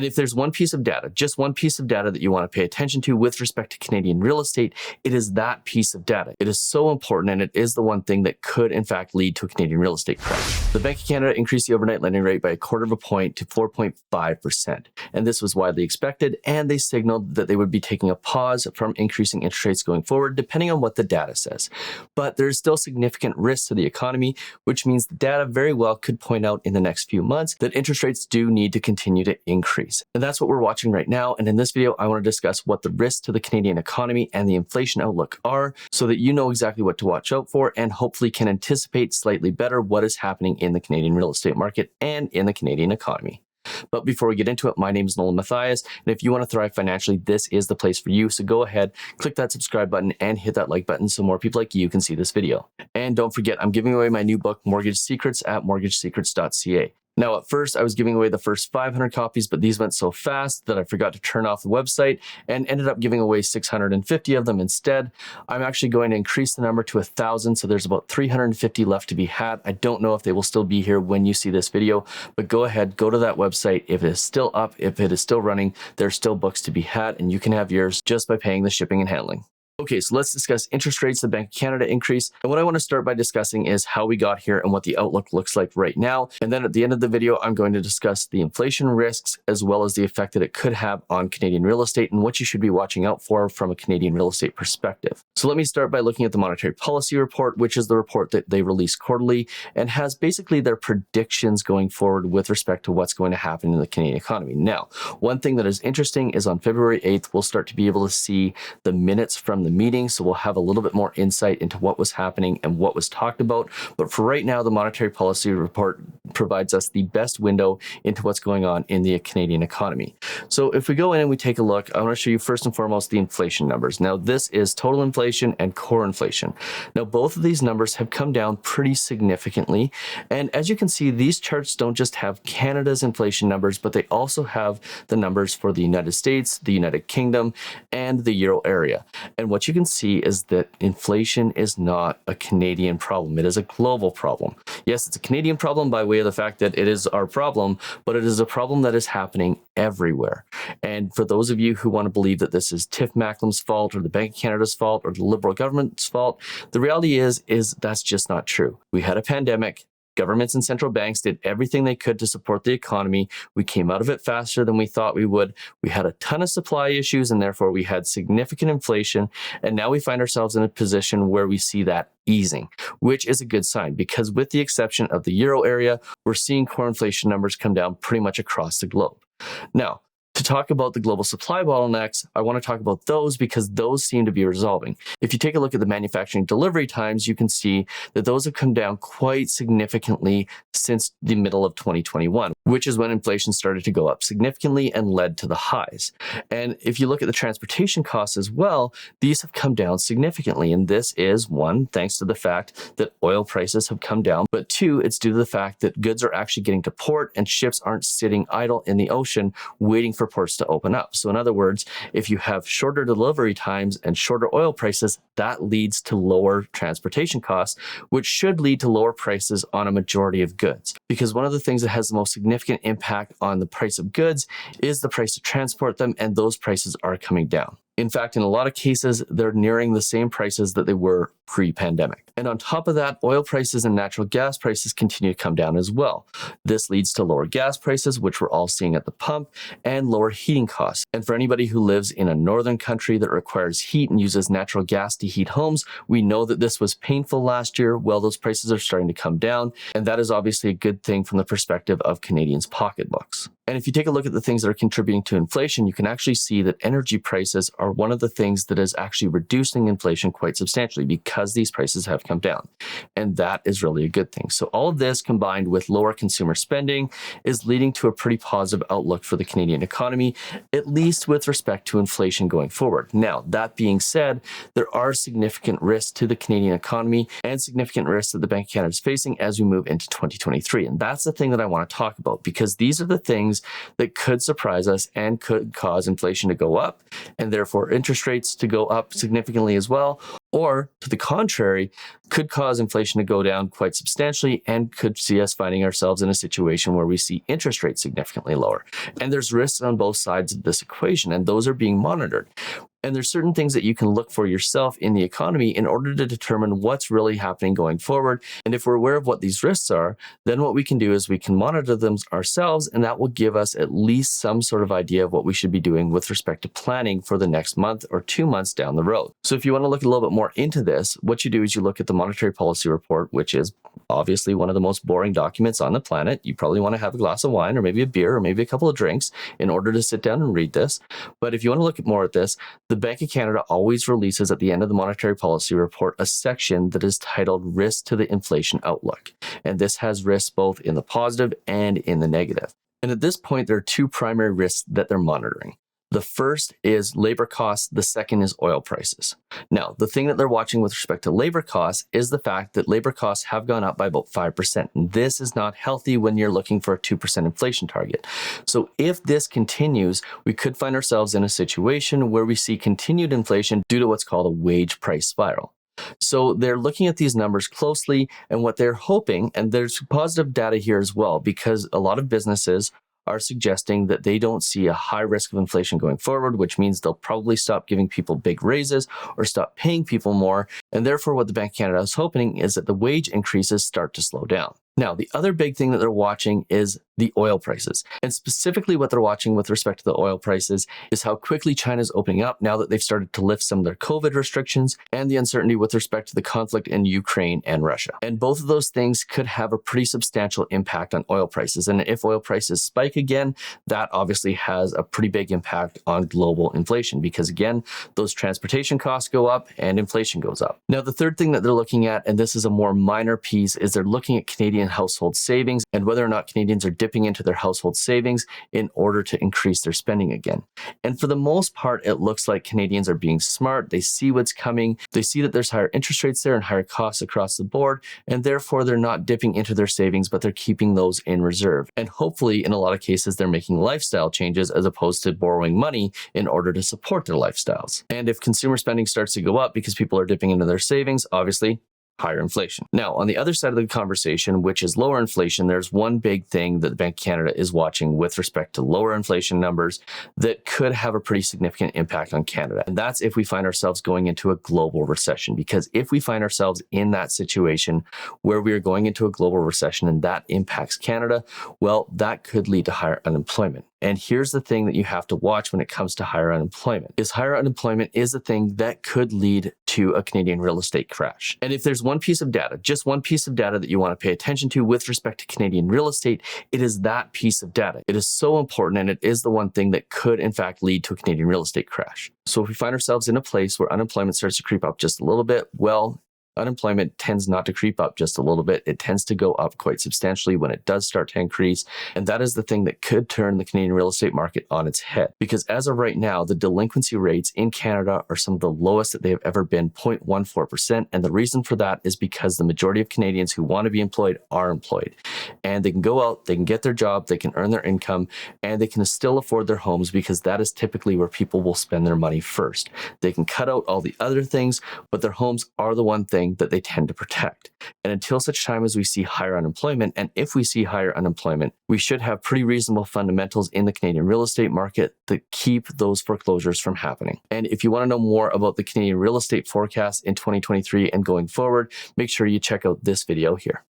And if there's one piece of data, just one piece of data that you want to pay attention to with respect to Canadian real estate, it is that piece of data. It is so important, and it is the one thing that could, in fact, lead to a Canadian real estate crash. The Bank of Canada increased the overnight lending rate by 1/4 point to 4.5%. And this was widely expected, and they signaled that they would be taking a pause from increasing interest rates going forward, depending on what the data says. But there is still significant risk to the economy, which means the data very well could point out in the next few months that interest rates do need to continue to increase. And that's what we're watching right now. And in this video, I want to discuss what the risks to the Canadian economy and the inflation outlook are so that you know exactly what to watch out for and hopefully can anticipate slightly better what is happening in the Canadian real estate market and in the Canadian economy. But before we get into it, my name is Nolan Matthias, and if you want to thrive financially, this is the place for you. So go ahead, click that subscribe button and hit that like button so more people like you can see this video. And don't forget, I'm giving away my new book, Mortgage Secrets, at mortgagesecrets.ca. Now, at first, I was giving away the first 500 copies, but these went so fast that I forgot to turn off the website and ended up giving away 650 of them instead. I'm actually going to increase the number to 1,000, so there's about 350 left to be had. I don't know if they will still be here when you see this video, but go ahead, go to that website. If it is still up, if it is still running, there's still books to be had, and you can have yours just by paying the shipping and handling. Okay, so let's discuss interest rates, the Bank of Canada increase. And what I want to start by discussing is how we got here and what the outlook looks like right now. And then at the end of the video, I'm going to discuss the inflation risks as well as the effect that it could have on Canadian real estate and what you should be watching out for from a Canadian real estate perspective. So let me start by looking at the Monetary Policy Report, which is the report that they release quarterly and has basically their predictions going forward with respect to what's going to happen in the Canadian economy. Now, one thing that is interesting is on February 8th, we'll start to be able to see the minutes from the meeting, so we'll have a little bit more insight into what was happening and what was talked about. But for right now, the Monetary Policy Report provides us the best window into what's going on in the Canadian economy. So if we go in and we take a look, I want to show you first and foremost the inflation numbers. Now, this is total inflation and core inflation. Now, both of these numbers have come down pretty significantly. And as you can see, these charts don't just have Canada's inflation numbers, but they also have the numbers for the United States, the United Kingdom, and the Euro area. And what you can see is that inflation is not a Canadian problem. It is a global problem. Yes, it's a Canadian problem by way of the fact that it is our problem, but it is a problem that is happening everywhere. And for those of you who want to believe that this is Tiff Macklem's fault or the Bank of Canada's fault or the Liberal government's fault, the reality is that's just not true. We had a pandemic. Governments and central banks did everything they could to support the economy. We came out of it faster than we thought we would. We had a ton of supply issues, and therefore we had significant inflation. And now we find ourselves in a position where we see that easing, which is a good sign because with the exception of the Euro area, we're seeing core inflation numbers come down pretty much across the globe. Now, to talk about the global supply bottlenecks, I want to talk about those because those seem to be resolving. If you take a look at the manufacturing delivery times, you can see that those have come down quite significantly since the middle of 2021, which is when inflation started to go up significantly and led to the highs. And if you look at the transportation costs as well, these have come down significantly. And this is, one, thanks to the fact that oil prices have come down, but two, it's due to the fact that goods are actually getting to port and ships aren't sitting idle in the ocean waiting for ports to open up. So in other words, if you have shorter delivery times and shorter oil prices, that leads to lower transportation costs, which should lead to lower prices on a majority of goods. Because one of the things that has the most significant impact on the price of goods is the price to transport them, and those prices are coming down. In fact, in a lot of cases, they're nearing the same prices that they were pre-pandemic. And on top of that, oil prices and natural gas prices continue to come down as well. This leads to lower gas prices, which we're all seeing at the pump, and lower heating costs. And for anybody who lives in a northern country that requires heat and uses natural gas to heat homes, we know that this was painful last year. Well, those prices are starting to come down, and that is obviously a good thing from the perspective of Canadians' pocketbooks. And if you take a look at the things that are contributing to inflation, you can actually see that energy prices are one of the things that is actually reducing inflation quite substantially because these prices have come down. And that is really a good thing. So all of this combined with lower consumer spending is leading to a pretty positive outlook for the Canadian economy, at least with respect to inflation going forward. Now, that being said, there are significant risks to the Canadian economy and significant risks that the Bank of Canada is facing as we move into 2023. And that's the thing that I want to talk about because these are the things things that could surprise us and could cause inflation to go up, and therefore interest rates to go up significantly as well. Or to the contrary, could cause inflation to go down quite substantially and could see us finding ourselves in a situation where we see interest rates significantly lower. And there's risks on both sides of this equation, and those are being monitored. And there's certain things that you can look for yourself in the economy in order to determine what's really happening going forward. And if we're aware of what these risks are, then what we can do is we can monitor them ourselves, and that will give us at least some sort of idea of what we should be doing with respect to planning for the next month or 2 months down the road. So if you want to look a little bit more into this, what you do is you look at the monetary policy report, which is obviously one of the most boring documents on the planet. You probably want to have a glass of wine or maybe a beer or maybe a couple of drinks in order to sit down and read this. But if you want to look at more at this, the Bank of Canada always releases at the end of the monetary policy report a section that is titled Risk to the Inflation Outlook. And this has risks both in the positive and in the negative. And at this point, there are two primary risks that they're monitoring. The first is labor costs. The second is oil prices. Now, the thing that they're watching with respect to labor costs is the fact that labor costs have gone up by about 5%. And this is not healthy when you're looking for a 2% inflation target. So if this continues, we could find ourselves in a situation where we see continued inflation due to what's called a wage price spiral. So they're looking at these numbers closely, and what they're hoping, and there's positive data here as well, because a lot of businesses are suggesting that they don't see a high risk of inflation going forward, which means they'll probably stop giving people big raises or stop paying people more. And therefore, what the Bank of Canada is hoping is that the wage increases start to slow down. Now, the other big thing that they're watching is the oil prices. And specifically what they're watching with respect to the oil prices is how quickly China's opening up now that they've started to lift some of their COVID restrictions, and the uncertainty with respect to the conflict in Ukraine and Russia. And both of those things could have a pretty substantial impact on oil prices. And if oil prices spike again, that obviously has a pretty big impact on global inflation, because again, those transportation costs go up and inflation goes up. Now, the third thing that they're looking at, and this is a more minor piece, is they're looking at Canadian household savings and whether or not Canadians are dipping into their household savings in order to increase their spending again. And for the most part, it looks like Canadians are being smart. They see what's coming. They see that there's higher interest rates there and higher costs across the board, and therefore they're not dipping into their savings, but they're keeping those in reserve. And hopefully, in a lot of cases, they're making lifestyle changes as opposed to borrowing money in order to support their lifestyles. And if consumer spending starts to go up because people are dipping into their savings, obviously, higher inflation. Now, on the other side of the conversation, which is lower inflation, there's one big thing that the Bank of Canada is watching with respect to lower inflation numbers that could have a pretty significant impact on Canada. And that's if we find ourselves going into a global recession. Because if we find ourselves in that situation where we are going into a global recession and that impacts Canada, well, that could lead to higher unemployment. And here's the thing that you have to watch when it comes to higher unemployment, is higher unemployment is the thing that could lead to a Canadian real estate crash. And if there's one piece of data, just one piece of data that you want to pay attention to with respect to Canadian real estate, it is that piece of data. It is so important, and it is the one thing that could, in fact, lead to a Canadian real estate crash. So if we find ourselves in a place where unemployment starts to creep up just a little bit, well, unemployment tends not to creep up just a little bit. It tends to go up quite substantially when it does start to increase. And that is the thing that could turn the Canadian real estate market on its head. Because as of right now, the delinquency rates in Canada are some of the lowest that they have ever been, 0.14%. And the reason for that is because the majority of Canadians who want to be employed are employed. And they can go out, they can get their job, they can earn their income, and they can still afford their homes, because that is typically where people will spend their money first. They can cut out all the other things, but their homes are the one thing that they tend to protect. And until such time as we see higher unemployment, and if we see higher unemployment, we should have pretty reasonable fundamentals in the Canadian real estate market that keep those foreclosures from happening. And if you want to know more about the Canadian real estate forecast in 2023 and going forward, make sure you check out this video here.